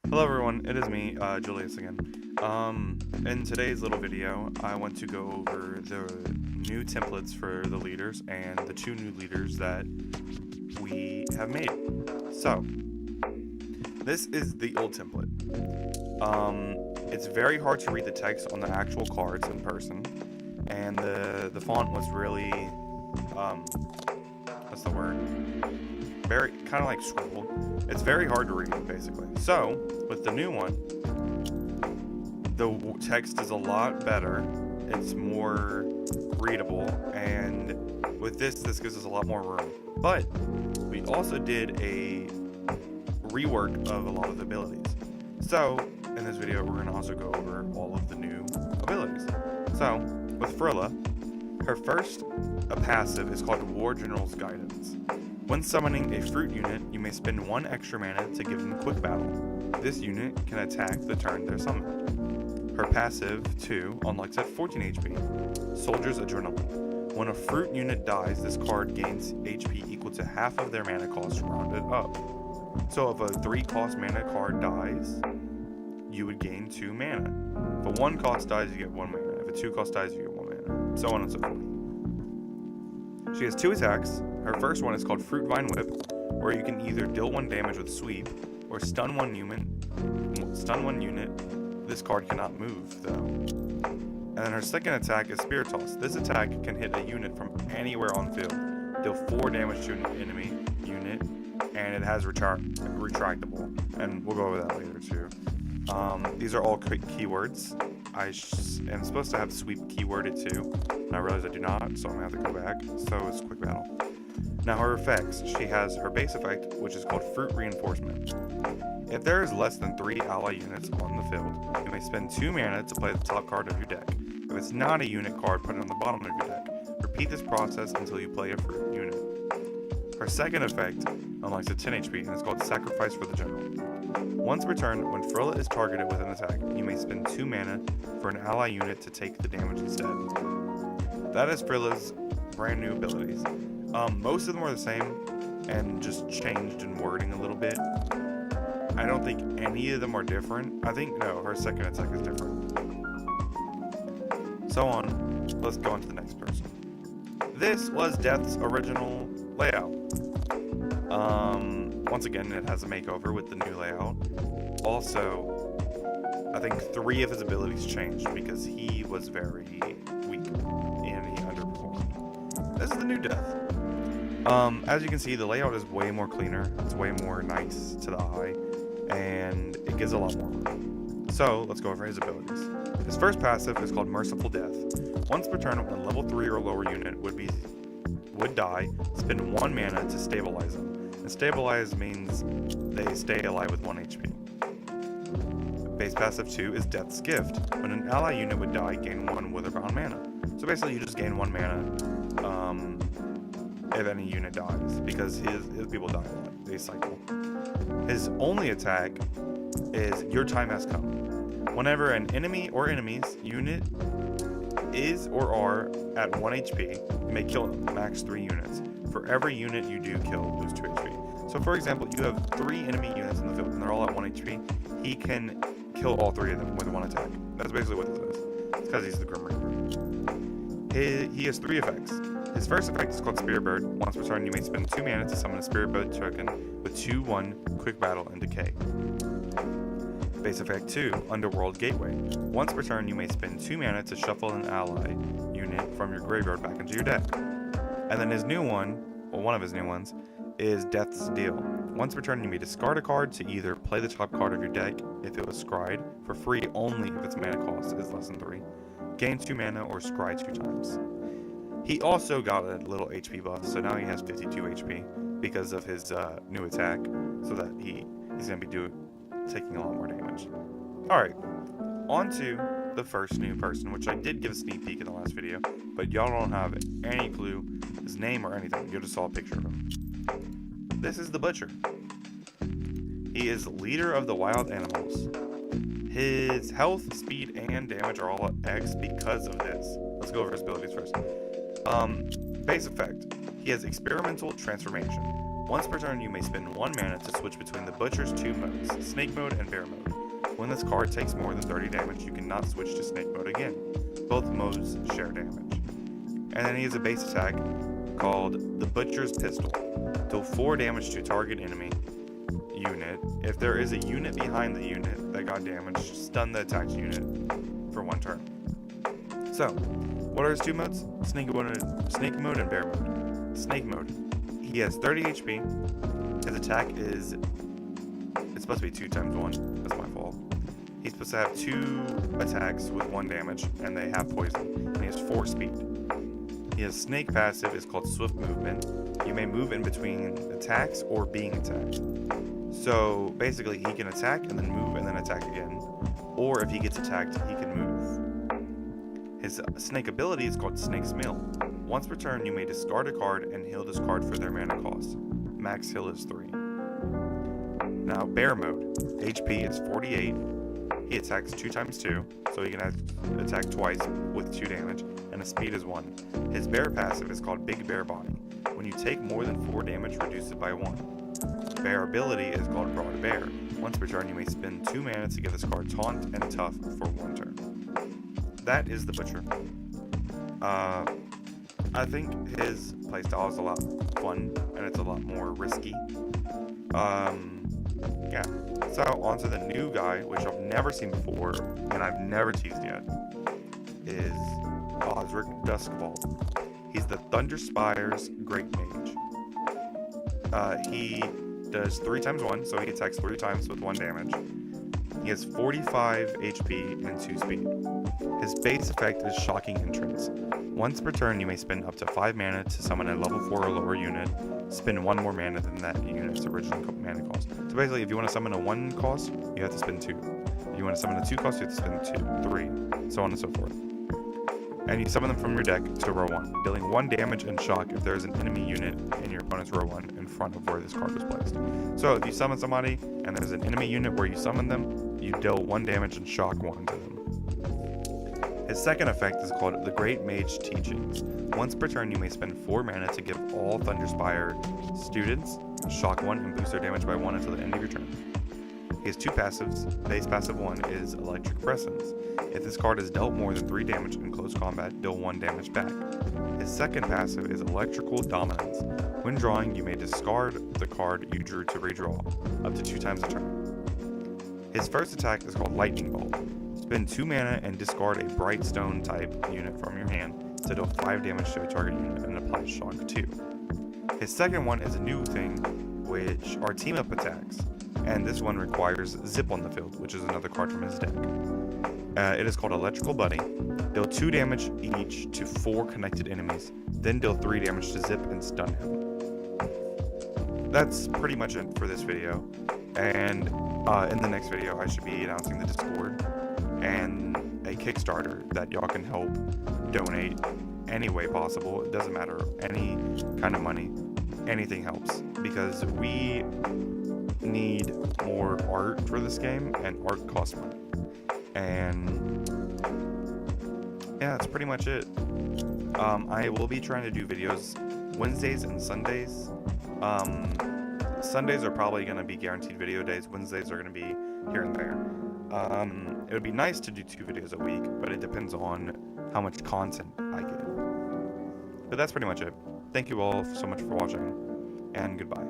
Hello everyone, it is me, Julius again. In today's little video, I want to go over the new templates for the leaders and the two new leaders that we have made. So, this is the old template. It's very hard to read the text on the actual cards in person, and the font was really, what's the word? Very kind of like scribble. It's very hard to read, basically. So with the new one, the text is a lot better. It's more readable, and with this gives us a lot more room. But we also did a rework of a lot of the abilities. So in this video, we're going to also go over all of the new abilities. So with Frilla, her first passive is called War General's Guidance. When summoning a fruit unit, you may spend 1 extra mana to give them quick battle. This unit can attack the turn they're summoned. Her passive, 2, unlocks at 14 HP. Soldier's Adrenaline. When a fruit unit dies, this card gains HP equal to half of their mana cost rounded up. So if a 3 cost mana card dies, you would gain 2 mana. If a 1 cost dies, you get 1 mana. If a 2 cost dies, you get 1 mana. So on and so forth. She has 2 attacks. Her first one is called Fruit Vine Whip, where you can either deal 1 damage with Sweep, or stun one unit. This card cannot move, though. And then her second attack is Spear Toss. This attack can hit a unit from anywhere on field, deal 4 damage to an enemy unit, and it has retractable. And we'll go over that later, too. These are all quick keywords. I am supposed to have Sweep keyworded, too, and I realize I do not, so I'm going to have to go back. So it's Quick Battle. Now her effects, she has her base effect, which is called Fruit Reinforcement. If there is less than 3 ally units on the field, you may spend 2 mana to play the top card of your deck. If it's not a unit card, put it on the bottom of your deck. Repeat this process until you play a fruit unit. Her second effect unlocks at 10 HP and is called Sacrifice for the General. Once per turn, when Frilla is targeted with an attack, you may spend 2 mana for an ally unit to take the damage instead. That is Frilla's brand new abilities. Most of them are the same and just changed in wording a little bit. I don't think any of them are different. I think, no, her second attack is different. So on, let's go on to the next person. This was Death's original layout. Once again, it has a makeover with the new layout. Also, I think 3 of his abilities changed because he was very weak and he underperformed. This is the new Death. As you can see, the layout is way more cleaner. It's way more nice to the eye, and it gives a lot more room. So let's go over his abilities. His first passive is called Merciful Death. Once per turn, when a level 3 or lower unit would die, spend 1 mana to stabilize them. And stabilize means they stay alive with 1 HP. Base passive 2 is Death's Gift. When an ally unit would die, gain 1 Witherbound mana. So basically, you just gain 1 mana. If any unit dies, because his people die a lot. They cycle. His only attack is Your Time Has Come. Whenever an enemy or enemy's unit is or are at 1 HP, you may kill max 3 units. For every unit you do kill, lose 2 HP. So for example, you have 3 enemy units in the field and they're all at 1 HP. He can kill all 3 of them with 1 attack. That's basically what this is. It's because he's the Grim Reaper. He has 3 effects. His first effect is called Spirit Bird. Once per turn, you may spend 2 mana to summon a Spirit Bird token with 2/1 Quick Battle and Decay. Base effect 2, Underworld Gateway. Once per turn, you may spend 2 mana to shuffle an ally unit from your graveyard back into your deck. And then his new one, well, one of his new ones, is Death's Deal. Once per turn, you may discard a card to either play the top card of your deck if it was scryed, for free only if its mana cost is less than 3, gain 2 mana, or scry 2 times. He also got a little HP buff, so now he has 52 HP because of his new attack, so that he's going to be taking a lot more damage. Alright, on to the first new person, which I did give a sneak peek in the last video, but y'all don't have any clue his name or anything. You just saw a picture of him. This is the Butcher. He is leader of the wild animals. His health, speed, and damage are all at X because of this. Let's go over his abilities first. Base effect. He has Experimental Transformation. Once per turn, you may spend 1 mana to switch between the Butcher's 2 modes, Snake Mode and Bear Mode. When this card takes more than 30 damage, you cannot switch to Snake Mode again. Both modes share damage. And then he has a base attack called the Butcher's Pistol. Deal 4 damage to target enemy unit. If there is a unit behind the unit that got damaged, stun the attacked unit for 1 turn. So, what are his 2 modes? Snake Mode and Bear Mode. Snake Mode. He has 30 HP. His attack is... It's supposed to be 2 times 1. That's my fault. He's supposed to have 2 attacks with 1 damage, and they have poison. And he has 4 speed. He has Snake passive, is called Swift Movement. You may move in between attacks or being attacked. So basically he can attack and then move and then attack again. Or if he gets attacked, he can move. His Snake ability is called Snake's Mill. Once per turn, you may discard a card and heal this card for their mana cost. Max heal is 3. Now Bear Mode. HP is 48. He attacks 2 times 2, so he can attack twice with 2 damage, and his speed is 1. His bear passive is called Big Bear Body. When you take more than 4 damage, reduce it by 1. Bear ability is called Broad Bear. Once per turn, you may spend 2 mana to give this card Taunt and Tough for 1 turn. That is the Butcher. I think his playstyle is a lot fun, and it's a lot more risky. Yeah. So, on to the new guy, which I've never seen before, and I've never teased yet, is Osric Duskbolt. He's the Thunderspire's Great Mage. He does 3 times 1, so he attacks 3 times with 1 damage. He has 45 HP and 2 speed. His base effect is Shocking Entrance. Once per turn, you may spend up to 5 mana to summon a level 4 or lower unit. Spend 1 more mana than that unit's original mana cost. So basically, if you want to summon a 1 cost, you have to spend 2. If you want to summon a 2 cost, you have to spend 2, 3, so on and so forth. And you summon them from your deck to row 1, dealing 1 damage and shock if there is an enemy unit in your opponent's row 1 in front of where this card was placed. So if you summon somebody and there's an enemy unit where you summon them, you deal 1 damage and shock 1 to them. His second effect is called the Great Mage Teachings. Once per turn, you may spend 4 mana to give all Thunderspire students shock 1 and boost their damage by 1 until the end of your turn. He has 2 passives. Base passive 1 is Electric Presence. If this card is dealt more than 3 damage in close combat, deal 1 damage back. His second passive is Electrical Dominance. When drawing, you may discard the card you drew to redraw, up to 2 times a turn. His first attack is called Lightning Bolt. Spend 2 mana and discard a Bright Stone type unit from your hand to deal 5 damage to a target unit and apply Shock 2. His second one is a new thing, which are team up attacks, and this one requires Zip on the field, which is another card from his deck. It is called Electrical Buddy. Deal 2 damage each to 4 connected enemies, then deal 3 damage to Zip and stun him. That's pretty much it for this video, and in the next video I should be announcing the Discord and a Kickstarter that y'all can help donate any way possible. It doesn't matter, any kind of money, anything helps, because we need more art for this game, and art costs money. And yeah, that's pretty much it. I will be trying to do videos Wednesdays and Sundays. Sundays are probably going to be guaranteed video days. Wednesdays are going to be here and there. It would be nice to do 2 videos a week, but it depends on how much content I get. But that's pretty much it. Thank you all so much for watching, and goodbye.